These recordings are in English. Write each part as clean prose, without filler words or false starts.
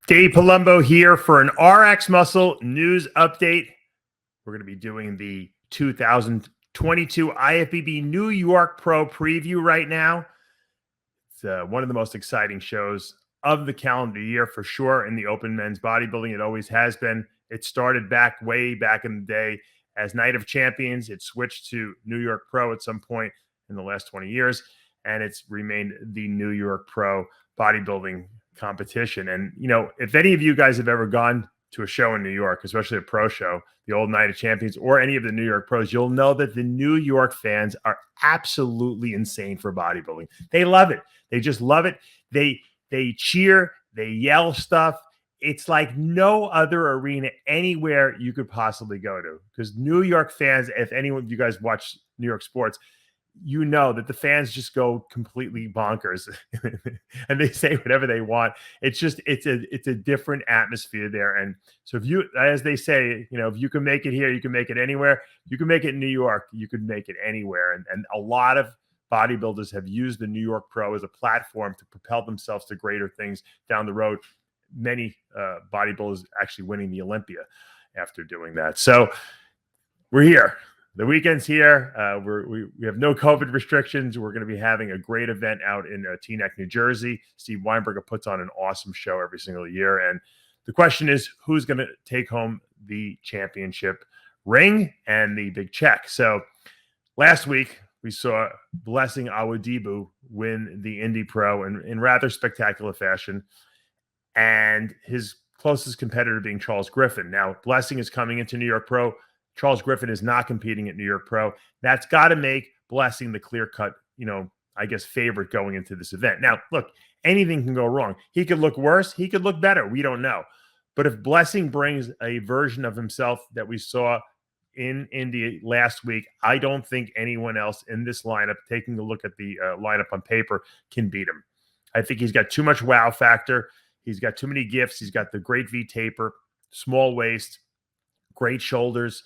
Dave Palumbo here for an RxMuscle news update. We're going to be doing the 2022 IFBB New York Pro preview right now. It's one of the most exciting shows of the calendar year for sure in the open men's bodybuilding. It always has been. It started way back in the day as Night of Champions. It switched to New York Pro at some point in the last 20 years, and it's remained the New York Pro bodybuilding competition. And, you know, if any of you guys have ever gone to a show in New York, especially a pro show, the old Night of Champions, or any of the New York pros, you'll know that the New York fans are absolutely insane for bodybuilding. They love it. They just love it. They cheer, they yell stuff. It's like no other arena anywhere you could possibly go to, because New York fans, if anyone of you guys watch New York sports, you know that the fans just go completely bonkers and they say whatever they want. It's a different atmosphere there. And so if you, as they say, you know, if you can make it here, you can make it anywhere. You can make it in New York, you could make it anywhere. And a lot of bodybuilders have used the New York Pro as a platform to propel themselves to greater things down the road. Many bodybuilders actually winning the Olympia after doing that. So we're here. The weekend's here. We have no COVID restrictions. We're going to be having a great event out in Teaneck, New Jersey. Steve Weinberger puts on an awesome show every single year. And the question is, who's going to take home the championship ring and the big check? So last week, we saw Blessing Awodibu win the Indy Pro in rather spectacular fashion, and his closest competitor being Charles Griffin. Now, Blessing is coming into New York Pro. Charles Griffin is not competing at New York Pro. That's got to make Blessing the clear-cut, I guess, favorite going into this event. Now, look, anything can go wrong. He could look worse. He could look better. We don't know. But if Blessing brings a version of himself that we saw in India last week, I don't think anyone else in this lineup, taking a look at the lineup on paper, can beat him. I think he's got too much wow factor. He's got too many gifts. He's got the great V taper, small waist, great shoulders.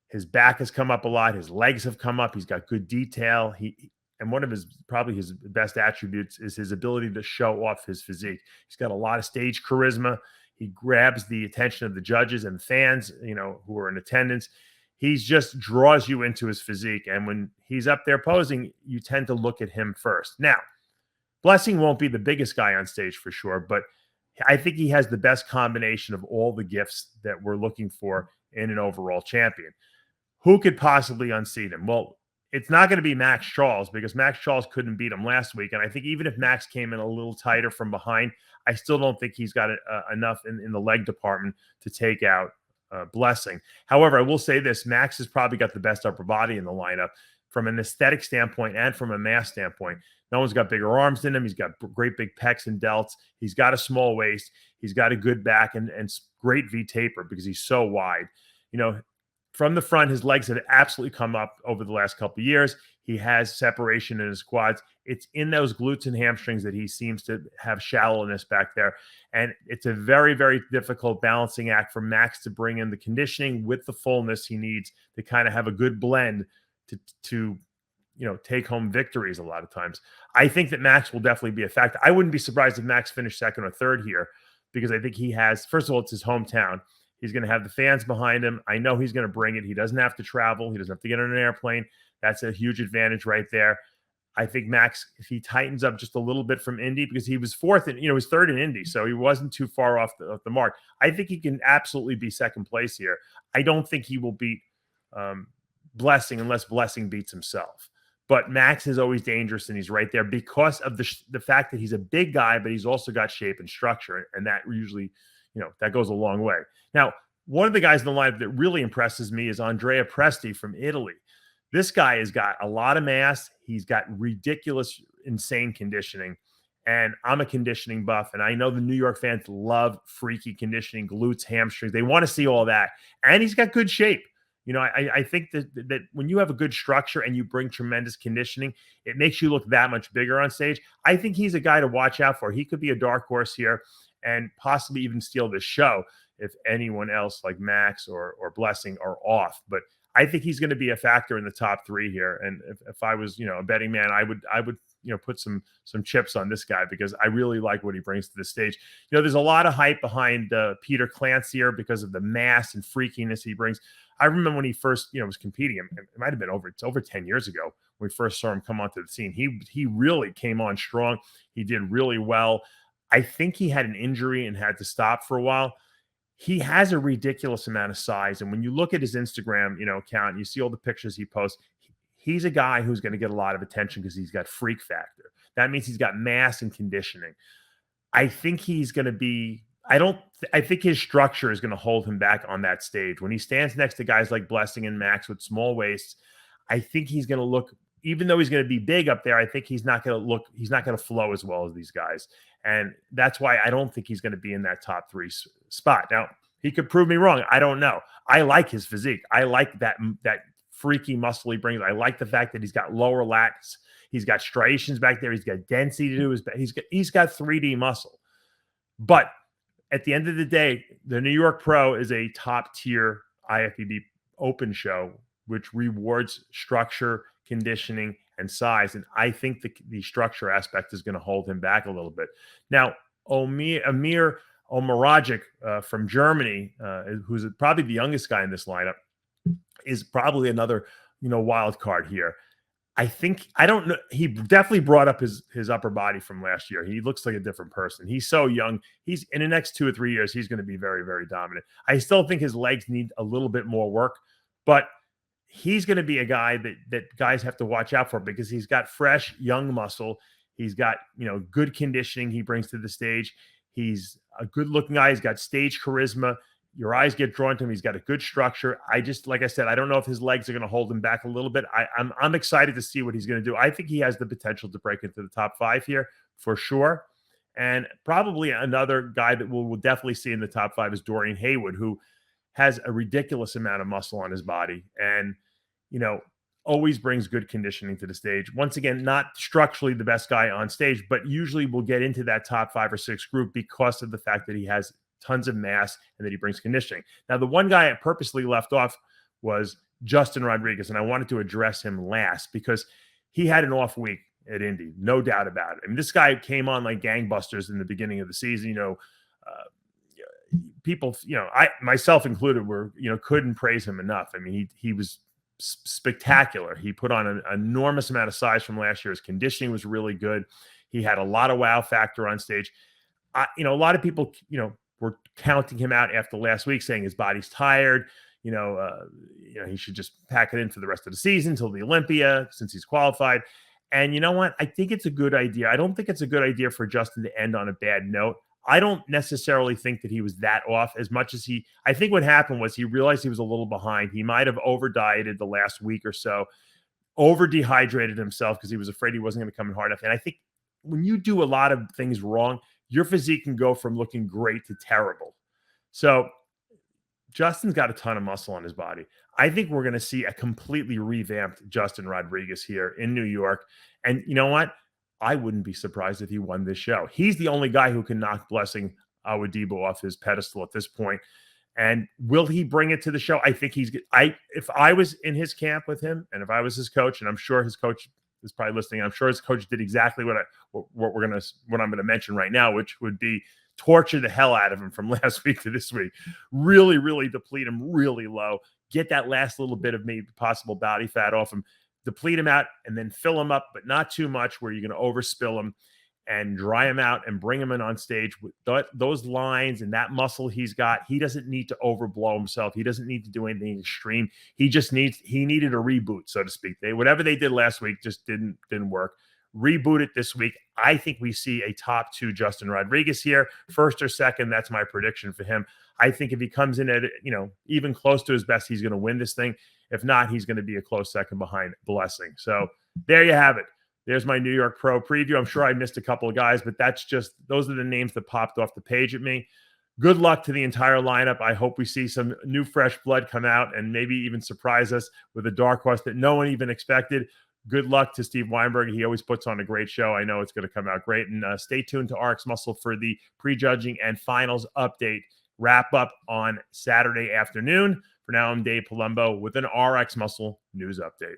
His back has come up a lot. His legs have come up. He's got good detail. And one of his best attributes is his ability to show off his physique. He's got a lot of stage charisma. He grabs the attention of the judges and fans, who are in attendance. He just draws you into his physique. And when he's up there posing, you tend to look at him first. Now, Blessing won't be the biggest guy on stage for sure, but I think he has the best combination of all the gifts that we're looking for in an overall champion. Who could possibly unseat him? Well, it's not going to be Max Charles, because Max Charles couldn't beat him last week. And I think even if Max came in a little tighter from behind, I still don't think he's got enough in the leg department to take out Blessing. However, I will say this, Max has probably got the best upper body in the lineup from an aesthetic standpoint and from a mass standpoint. No one's got bigger arms than him. He's got great big pecs and delts. He's got a small waist. He's got a good back and great V taper because he's so wide. From the front, his legs have absolutely come up over the last couple of years. He has separation in his quads. It's in those glutes and hamstrings that he seems to have shallowness back there. And it's a very, very difficult balancing act for Max to bring in the conditioning with the fullness he needs to kind of have a good blend to take home victories a lot of times. I think that Max will definitely be a factor. I wouldn't be surprised if Max finished second or third here, because I think he has, first of all, it's his hometown. He's going to have the fans behind him. I know he's going to bring it. He doesn't have to travel. He doesn't have to get on an airplane. That's a huge advantage right there. I think Max, if he tightens up just a little bit from Indy, because he was fourth and, he was third in Indy, so he wasn't too far off the mark. I think he can absolutely be second place here. I don't think he will beat Blessing unless Blessing beats himself. But Max is always dangerous, and he's right there because of the fact that he's a big guy, but he's also got shape and structure, and that usually, that goes a long way. Now, one of the guys in the lineup that really impresses me is Andrea Presti from Italy. This guy has got a lot of mass. He's got ridiculous, insane conditioning, and I'm a conditioning buff, and I know the New York fans love freaky conditioning, glutes, hamstrings. They want to see all that, and he's got good shape. I think that when you have a good structure and you bring tremendous conditioning, it makes you look that much bigger on stage. I think he's a guy to watch out for. He could be a dark horse here and possibly even steal this show if anyone else like Max or Blessing are off. But I think he's going to be a factor in the top 3 here. And if I was, a betting man, I would put some chips on this guy because I really like what he brings to the stage. There's a lot of hype behind Peter Clancy because of the mass and freakiness he brings. I remember when he first, was competing. It might have been over 10 years ago when we first saw him come onto the scene. He really came on strong. He did really well. I think he had an injury and had to stop for a while. He has a ridiculous amount of size. And when you look at his Instagram, account, you see all the pictures he posts. He's a guy who's going to get a lot of attention because he's got freak factor. That means he's got mass and conditioning. I think he's going to be, I think his structure is going to hold him back on that stage. When he stands next to guys like Blessing and Max with small waists, I think he's going to look, even though he's going to be big up there, I think he's not going to flow as well as these guys. And that's why I don't think he's going to be in that top 3 spot. Now, he could prove me wrong. I don't know. I like his physique. I like that freaky muscle he brings. I like the fact that he's got lower lats. He's got striations back there. He's got density to do his back. He's got 3D muscle. But at the end of the day, the New York Pro is a top tier IFBB open show, which rewards structure, conditioning, and size. And I think the structure aspect is going to hold him back a little bit. Now, Amir Omaragic from Germany, who's probably the youngest guy in this lineup, is probably another, wild card here. I don't know. He definitely brought up his upper body from last year. He looks like a different person. He's so young. He's in the next 2 or 3 years, he's going to be very, very dominant. I still think his legs need a little bit more work, but he's going to be a guy that guys have to watch out for because he's got fresh, young muscle. He's got, good conditioning he brings to the stage. He's a good-looking guy. He's got stage charisma. Your eyes get drawn to him. He's got a good structure. Like I said, I don't know if his legs are going to hold him back a little bit. I'm excited to see what he's going to do. I think he has the potential to break into the top 5 here for sure. And probably another guy that we'll definitely see in the top 5 is Dorian Haywood, who has a ridiculous amount of muscle on his body and, always brings good conditioning to the stage. Once again, not structurally the best guy on stage, but usually will get into that top 5 or 6 group because of the fact that he has tons of mass and that he brings conditioning. Now, the one guy I purposely left off was Justin Rodriguez, and I wanted to address him last because he had an off week at Indy, no doubt about it. I mean, this guy came on like gangbusters in the beginning of the season. People, I myself included, couldn't praise him enough. I mean, he was spectacular. He put on an enormous amount of size from last year. His conditioning was really good. He had a lot of wow factor on stage. A lot of people, were counting him out after last week, saying his body's tired. He should just pack it in for the rest of the season till the Olympia since he's qualified. And you know what? I think it's a good idea. I don't think it's a good idea for Justin to end on a bad note. I don't necessarily think that he was that off as much as I think what happened was he realized he was a little behind. He might have over dieted the last week or so, over dehydrated himself because he was afraid he wasn't going to come in hard enough. And I think when you do a lot of things wrong, your physique can go from looking great to terrible. So Justin's got a ton of muscle on his body. I think we're going to see a completely revamped Justin Rodriguez here in New York. And you know what? I wouldn't be surprised if he won this show. He's the only guy who can knock Blessing Awodibu off his pedestal at this point. And will he bring it to the show? I think if I was in his camp with him and if I was his coach, and I'm sure his coach is probably listening, I'm sure his coach did exactly what I'm going to mention right now, which would be torture the hell out of him from last week to this week. Really, really deplete him really low. Get that last little bit of maybe possible body fat off him. Deplete him out and then fill him up, but not too much where you're going to overspill him, and dry him out and bring him in on stage with those lines and that muscle he's got. He doesn't need to overblow himself. He doesn't need to do anything extreme. He needed a reboot, so to speak. Whatever they did last week just didn't work. Reboot it this week. I think we see a top 2 Justin Rodriguez here, first or second. That's my prediction for him. I think if he comes in at, even close to his best, he's going to win this thing. If not, he's going to be a close second behind Blessing. So there you have it. There's my New York Pro preview. I'm sure I missed a couple of guys, but those are the names that popped off the page at me. Good luck to the entire lineup. I hope we see some new fresh blood come out and maybe even surprise us with a dark horse that no one even expected. Good luck to Steve Weinberg. He always puts on a great show. I know it's going to come out great. And stay tuned to RxMuscle for the prejudging and finals update wrap up on Saturday afternoon. For now, I'm Dave Palumbo with an RxMuscle news update.